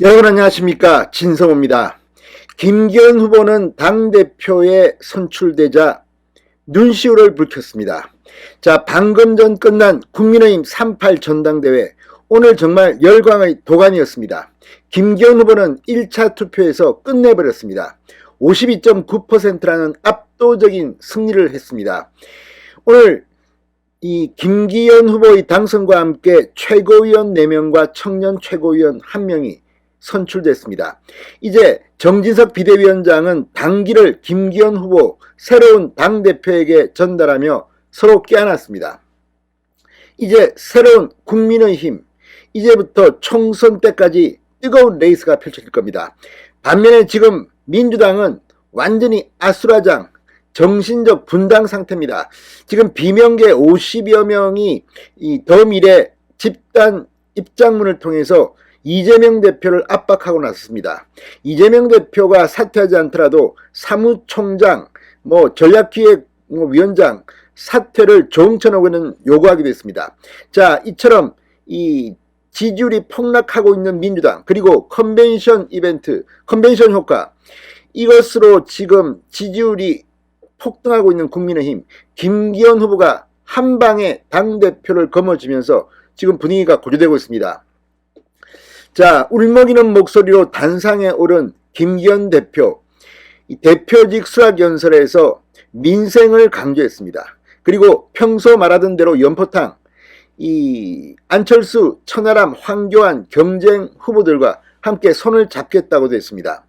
여러분 안녕하십니까, 진성호입니다. 김기현 후보는 당대표에 선출되자 눈시울을 붉혔습니다. 자, 방금 전 끝난 국민의힘 38 전당대회, 오늘 정말 열광의 도가니였습니다. 김기현 후보는 1차 투표에서 끝내버렸습니다. 52.9%라는 압도적인 승리를 했습니다. 오늘 이 김기현 후보의 당선과 함께 최고위원 4명과 청년 최고위원 1명이 선출됐습니다. 이제 정진석 비대위원장은 당기를 김기현 후보 새로운 당대표에게 전달하며 서로 껴안았습니다. 이제 새로운 국민의힘, 이제부터 총선 때까지 뜨거운 레이스가 펼쳐질 겁니다. 반면에 지금 민주당은 완전히 아수라장, 정신적 분당 상태입니다. 지금 비명계 50여 명이 이 더미래 집단 입장문을 통해서 이재명 대표를 압박하고 나섰습니다. 이재명 대표가 사퇴하지 않더라도 사무총장, 전략기획위원장 사퇴를 조응천하고는 요구하기도 했습니다. 자, 이처럼 이 지지율이 폭락하고 있는 민주당, 그리고 컨벤션 이벤트, 컨벤션 효과, 이것으로 지금 지지율이 폭등하고 있는 국민의힘, 김기현 후보가 한 방에 당대표를 거머쥐면서 지금 분위기가 고조되고 있습니다. 자, 울먹이는 목소리로 단상에 오른 김기현 대표, 이 대표직 수락연설에서 민생을 강조했습니다. 그리고 평소 말하던 대로 연포탕, 이 안철수, 천하람, 황교안 경쟁 후보들과 함께 손을 잡겠다고도 했습니다.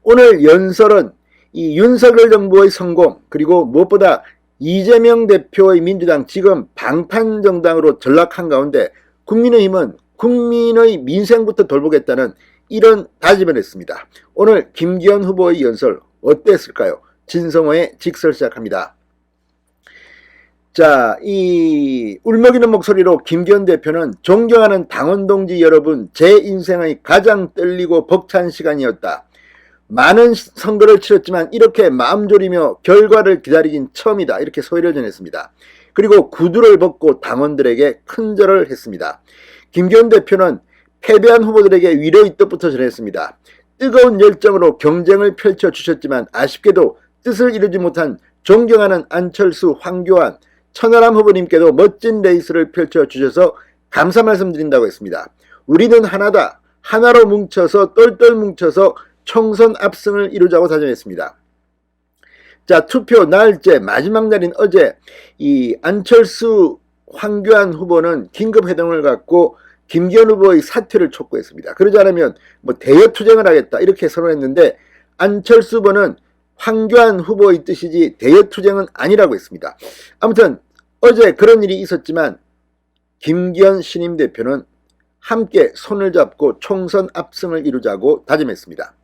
오늘 연설은 이 윤석열 정부의 성공, 그리고 무엇보다 이재명 대표의 민주당 지금 방탄정당으로 전락한 가운데 국민의힘은 국민의 민생부터 돌보겠다는 이런 다짐을 했습니다. 오늘 김기현 후보의 연설 어땠을까요? 진성호의 직설 시작합니다. 자, 이 울먹이는 목소리로 김기현 대표는 존경하는 당원 동지 여러분, 제 인생의 가장 떨리고 벅찬 시간이었다. 많은 선거를 치렀지만 이렇게 마음 졸이며 결과를 기다리긴 처음이다. 이렇게 소회를 전했습니다. 그리고 구두를 벗고 당원들에게 큰절을 했습니다. 김기현 대표는 패배한 후보들에게 위로의 뜻부터 전했습니다. 뜨거운 열정으로 경쟁을 펼쳐주셨지만 아쉽게도 뜻을 이루지 못한 존경하는 안철수, 황교안, 천하람 후보님께도 멋진 레이스를 펼쳐주셔서 감사 말씀드린다고 했습니다. 우리는 하나다. 하나로 뭉쳐서 똘똘 뭉쳐서 총선 압승을 이루자고 다짐했습니다. 자, 투표 날째 마지막 날인 어제 이 안철수, 황교안 후보는 긴급회동을 갖고 김기현 후보의 사퇴를 촉구했습니다. 그러지 않으면 대여투쟁을 하겠다 이렇게 선언했는데, 안철수 후보는 황교안 후보의 뜻이지 대여투쟁은 아니라고 했습니다. 아무튼 어제 그런 일이 있었지만 김기현 신임 대표는 함께 손을 잡고 총선 압승을 이루자고 다짐했습니다.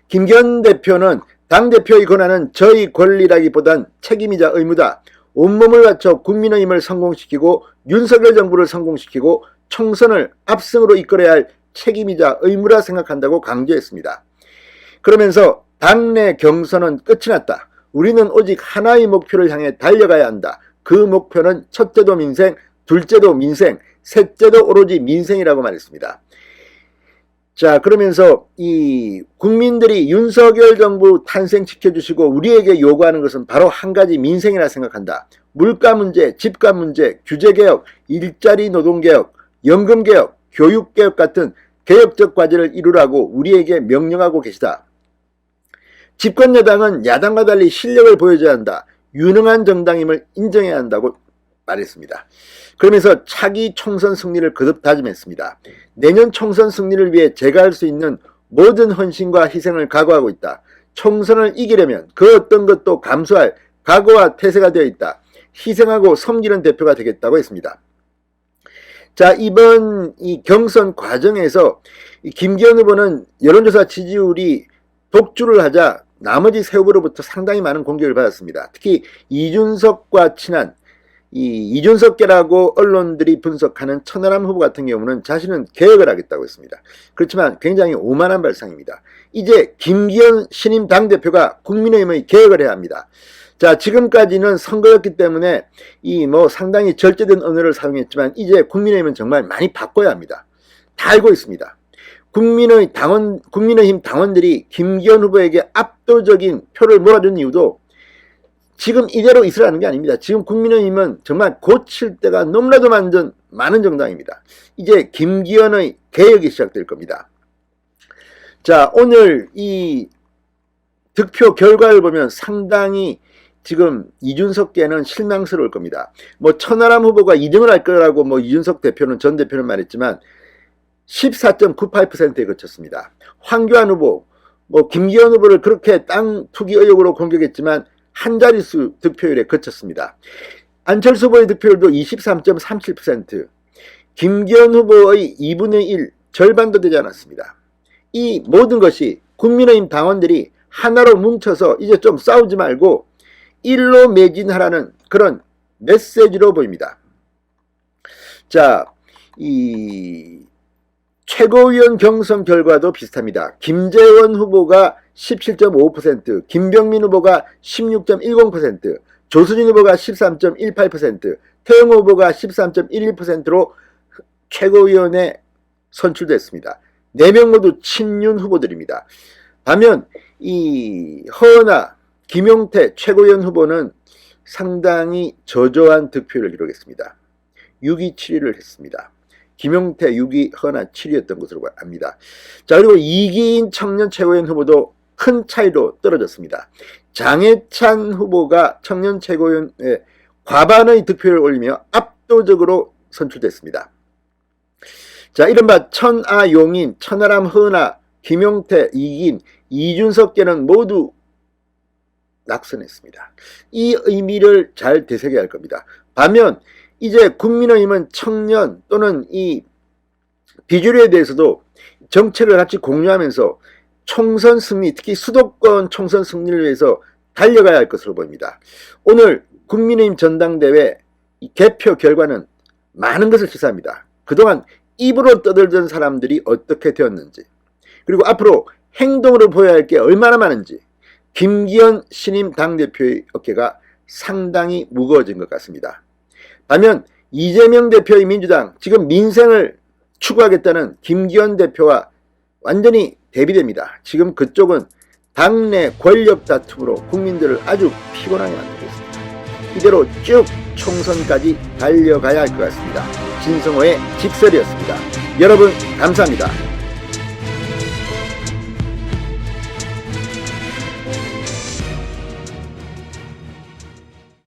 김기현 대표는 당대표의 권한은 저희 권리라기보단 책임이자 의무다. 온몸을 바쳐 국민의힘을 성공시키고 윤석열 정부를 성공시키고 총선을 압승으로 이끌어야 할 책임이자 의무라 생각한다고 강조했습니다. 그러면서 당내 경선은 끝이 났다. 우리는 오직 하나의 목표를 향해 달려가야 한다. 그 목표는 첫째도 민생, 둘째도 민생, 셋째도 오로지 민생이라고 말했습니다. 자, 그러면서 이 국민들이 윤석열 정부 탄생시켜주시고 우리에게 요구하는 것은 바로 한 가지 민생이라 생각한다. 물가 문제, 집값 문제, 규제개혁, 일자리 노동개혁, 연금개혁, 교육개혁 같은 개혁적 과제를 이루라고 우리에게 명령하고 계시다. 집권 여당은 야당과 달리 실력을 보여줘야 한다. 유능한 정당임을 인정해야 한다고 말했습니다. 그러면서 차기 총선 승리를 거듭 다짐했습니다. 내년 총선 승리를 위해 제가 할 수 있는 모든 헌신과 희생을 각오하고 있다. 총선을 이기려면 그 어떤 것도 감수할 각오와 태세가 되어 있다. 희생하고 섬기는 대표가 되겠다고 했습니다. 자, 이번 이 경선 과정에서 김기현 후보는 여론조사 지지율이 독주를 하자 나머지 세 후보로부터 상당히 많은 공격을 받았습니다. 특히 이준석과 친한 이 이준석계라고 언론들이 분석하는 천하람 후보 같은 경우는 자신은 개혁을 하겠다고 했습니다. 그렇지만 굉장히 오만한 발상입니다. 이제 김기현 신임 당대표가 국민의힘의 개혁을 해야 합니다. 자, 지금까지는 선거였기 때문에 이 상당히 절제된 언어를 사용했지만 이제 국민의힘은 정말 많이 바꿔야 합니다. 다 알고 있습니다. 국민의힘 당원들이 김기현 후보에게 압도적인 표를 몰아준 이유도 지금 이대로 있으라는 게 아닙니다. 지금 국민의힘은 정말 고칠 때가 너무나도 많은 정당입니다. 이제 김기현의 개혁이 시작될 겁니다. 자, 오늘 이 득표 결과를 보면 상당히 지금 이준석께는 실망스러울 겁니다. 뭐 천하람 후보가 2등을 할 거라고 뭐 이준석 대표는 전 대표는 말했지만 14.98%에 그쳤습니다. 황교안 후보, 뭐 김기현 후보를 그렇게 땅 투기 의혹으로 공격했지만 한 자릿수 득표율에 그쳤습니다. 안철수 후보의 득표율도 23.37%, 김기현 후보의 2분의 1, 절반도 되지 않았습니다. 이 모든 것이 국민의힘 당원들이 하나로 뭉쳐서 이제 좀 싸우지 말고 일로 매진하라는 그런 메시지로 보입니다. 자, 이 최고위원 경선 결과도 비슷합니다. 김재원 후보가 17.5%, 김병민 후보가 16.10%, 조수진 후보가 13.18%, 태영 후보가 13.11%로 최고위원에 선출됐습니다. 4명 모두 친윤 후보들입니다. 반면 이 허은하, 김용태 최고위원 후보는 상당히 저조한 득표를 기록했습니다. 6위 7위를 했습니다. 김용태 6위, 허은하 7위였던 것으로 압니다. 자, 그리고 이기인 청년 최고위원 후보도 큰 차이로 떨어졌습니다. 장해찬 후보가 청년 최고위원에 과반의 득표를 올리며 압도적으로 선출됐습니다. 자, 이른바 천하 용인, 천하람, 허은하, 김용태, 이기인, 이준석께는 모두 낙선했습니다. 이 의미를 잘 되새겨야 할 겁니다. 반면 이제 국민의힘은 청년 또는 이 비주류에 대해서도 정책을 같이 공유하면서 총선 승리, 특히 수도권 총선 승리를 위해서 달려가야 할 것으로 보입니다. 오늘 국민의힘 전당대회 개표 결과는 많은 것을 시사합니다. 그동안 입으로 떠들던 사람들이 어떻게 되었는지, 그리고 앞으로 행동으로 보여야 할 게 얼마나 많은지, 김기현 신임 당대표의 어깨가 상당히 무거워진 것 같습니다. 반면 이재명 대표의 민주당, 지금 민생을 추구하겠다는 김기현 대표와 완전히 대비됩니다. 지금 그쪽은 당내 권력 다툼으로 국민들을 아주 피곤하게 만들고 있습니다. 이대로 쭉 총선까지 달려가야 할 것 같습니다. 진성호의 직설이었습니다. 여러분 감사합니다.